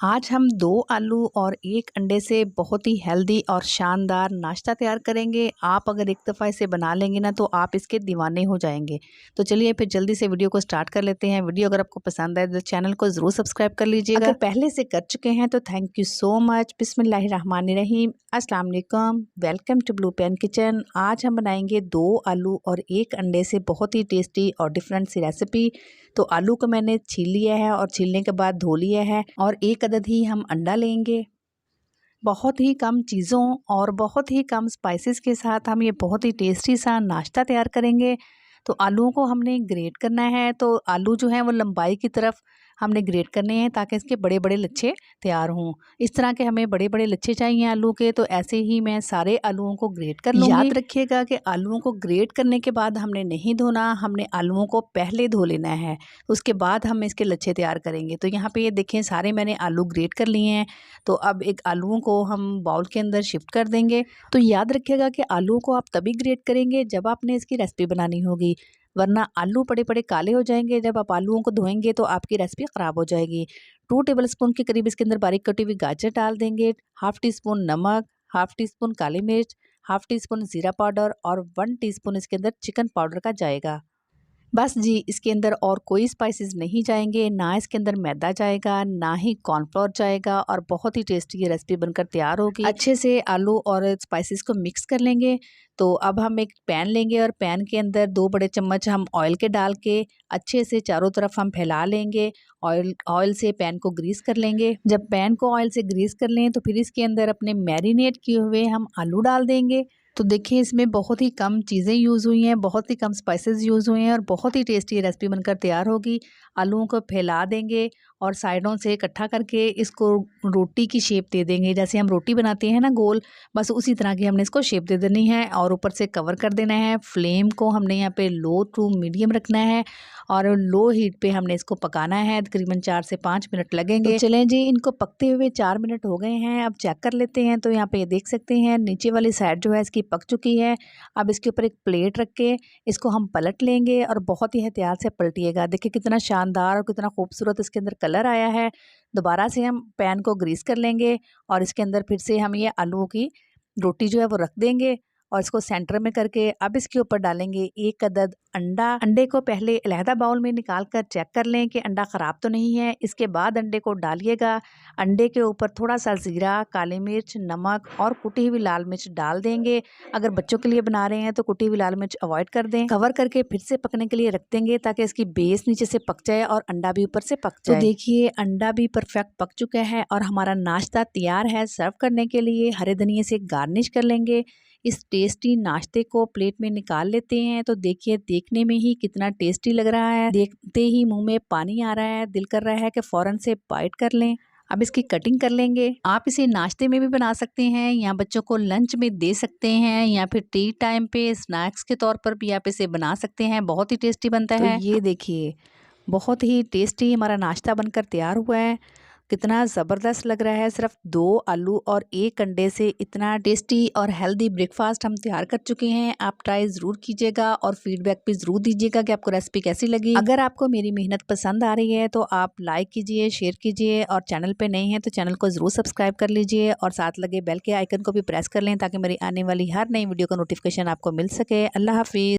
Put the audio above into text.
आज हम 2 आलू और 1 अंडे से बहुत ही हेल्दी और शानदार नाश्ता तैयार करेंगे। आप अगर एक दफ़ा इसे बना लेंगे ना तो आप इसके दीवाने हो जाएंगे। तो चलिए फिर जल्दी से वीडियो को स्टार्ट कर लेते हैं। वीडियो अगर आपको पसंद आए तो चैनल को ज़रूर सब्सक्राइब कर लीजिएगा। अगर पहले से कर चुके हैं तो थैंक यू सो मच। बिस्मिल्लाहिर्रहमानिर्रहीम, अस्सलाम वालेकुम, welcome to Blue Pen Kitchen. आज हम बनाएंगे 2 आलू और 1 अंडे से बहुत ही टेस्टी और डिफरेंट सी रेसिपी। तो आलू को मैंने छील लिया है और छीलने के बाद धो लिया है और 1 अदद ही हम अंडा लेंगे। बहुत ही कम चीज़ों और बहुत ही कम स्पाइसेस के साथ हम ये बहुत ही टेस्टी सा नाश्ता तैयार करेंगे। तो आलूओं को हमने ग्रेट करना है। तो आलू जो हैं वो लंबाई की तरफ हमने ग्रेट करने हैं ताकि इसके बड़े बड़े लच्छे तैयार हों। इस तरह के हमें बड़े बड़े लच्छे चाहिए आलू के। तो ऐसे ही मैं सारे आलूओं को ग्रेट कर लूँगी। याद रखिएगा कि आलूओं को ग्रेट करने के बाद हमने नहीं धोना, हमने आलूओं को पहले धो लेना है, उसके बाद हम इसके लच्छे तैयार करेंगे। तो यहाँ पे ये देखें सारे मैंने आलू ग्रेट कर लिए हैं। तो अब एक आलूओं को हम बाउल के अंदर शिफ्ट कर देंगे। तो याद रखिएगा कि आलूओं को आप तभी ग्रेट करेंगे जब आपने इसकी रेसिपी बनानी होगी, वरना आलू पड़े पड़े काले हो जाएंगे। जब आप आलूओं को धोएंगे तो आपकी रेसिपी ख़राब हो जाएगी। 2 टेबलस्पून के करीब इसके अंदर बारीक कटी हुई गाजर डाल देंगे, हाफ़ टी स्पून नमक, हाफ़ टी स्पून काली मिर्च, हाफ़ टी स्पून ज़ीरा पाउडर और 1 टीस्पून इसके अंदर चिकन पाउडर का जाएगा। बस जी, इसके अंदर और कोई स्पाइसेस नहीं जाएंगे, ना इसके अंदर मैदा जाएगा, ना ही कॉर्नफ्लोर जाएगा और बहुत ही टेस्टी ये रेसिपी बनकर तैयार होगी। अच्छे से आलू और स्पाइसेस को मिक्स कर लेंगे। तो अब हम एक पैन लेंगे और पैन के अंदर 2 बड़े चम्मच हम ऑयल के डाल के अच्छे से चारों तरफ हम फैला लेंगे। ऑयल से पैन को ग्रीस कर लेंगे। जब पैन को ऑयल से ग्रीस कर लें तो फिर इसके अंदर अपने मैरिनेट किए हुए हम आलू डाल देंगे। तो देखिए इसमें बहुत ही कम चीज़ें यूज़ हुई हैं, बहुत ही कम स्पाइसेस यूज़ हुए हैं और बहुत ही टेस्टी रेसिपी बनकर तैयार होगी। आलूओं को फैला देंगे और साइडों से इकट्ठा करके इसको रोटी की शेप दे देंगे। जैसे हम रोटी बनाते हैं ना गोल, बस उसी तरह की हमने इसको शेप दे देनी है और ऊपर से कवर कर देना है। फ्लेम को हमने यहाँ पे लो टू मीडियम रखना है और लो हीट पे हमने इसको पकाना है। तकरीबन 4 से 5 मिनट लगेंगे। तो चलें जी, इनको पकते हुए 4 मिनट हो गए हैं। अब चेक कर लेते हैं। तो यहाँ पे देख सकते हैं नीचे वाली साइड जो है इसकी पक चुकी है। अब इसके ऊपर एक प्लेट रख के इसको हम पलट लेंगे और बहुत ही एहतियात से पलटिएगा। देखिए कितना शानदार और कितना खूबसूरत इसके अंदर कलर आया है। दोबारा से हम पैन को ग्रीस कर लेंगे और इसके अंदर फिर से हम ये आलूओं की रोटी जो है वो रख देंगे और इसको सेंटर में करके अब इसके ऊपर डालेंगे 1 अदद अंडा। अंडे को पहले अलहदा बाउल में निकाल कर चेक कर लें कि अंडा ख़राब तो नहीं है। इसके बाद अंडे को डालिएगा। अंडे के ऊपर थोड़ा सा ज़ीरा, काली मिर्च, नमक और कुटी हुई लाल मिर्च डाल देंगे। अगर बच्चों के लिए बना रहे हैं तो कुटी हुई लाल मिर्च अवॉइड कर दें। कवर करके फिर से पकने के लिए रख देंगे ताकि इसकी बेस नीचे से पक जाए और अंडा भी ऊपर से पक जाए। तो देखिए अंडा भी परफेक्ट पक चुका है और हमारा नाश्ता तैयार है सर्व करने के लिए। हरे धनिए से गार्निश कर लेंगे। इस टेस्टी नाश्ते को प्लेट में निकाल लेते हैं। तो देखिए देखने में ही कितना टेस्टी लग रहा है, देखते ही मुंह में पानी आ रहा है, दिल कर रहा है कि फ़ौरन से बाइट कर लें। अब इसकी कटिंग कर लेंगे। आप इसे नाश्ते में भी बना सकते हैं या बच्चों को लंच में दे सकते हैं या फिर टी टाइम पे स्नैक्स के तौर पर भी आप इसे बना सकते हैं। बहुत ही टेस्टी बनता है। तो ये देखिए बहुत ही टेस्टी हमारा नाश्ता बनकर तैयार हुआ है। कितना ज़बरदस्त लग रहा है। सिर्फ 2 आलू और 1 अंडे से इतना टेस्टी और हेल्दी ब्रेकफास्ट हम तैयार कर चुके हैं। आप ट्राई ज़रूर कीजिएगा और फीडबैक भी ज़रूर दीजिएगा कि आपको रेसिपी कैसी लगी। अगर आपको मेरी मेहनत पसंद आ रही है तो आप लाइक कीजिए, शेयर कीजिए और चैनल पे नए हैं तो चैनल को ज़रूर सब्सक्राइब कर लीजिए और साथ लगे बेल के आइकन को भी प्रेस कर लें ताकि मेरी आने वाली हर नई वीडियो का नोटिफिकेशन आपको मिल सके। अल्लाह हाफिज़।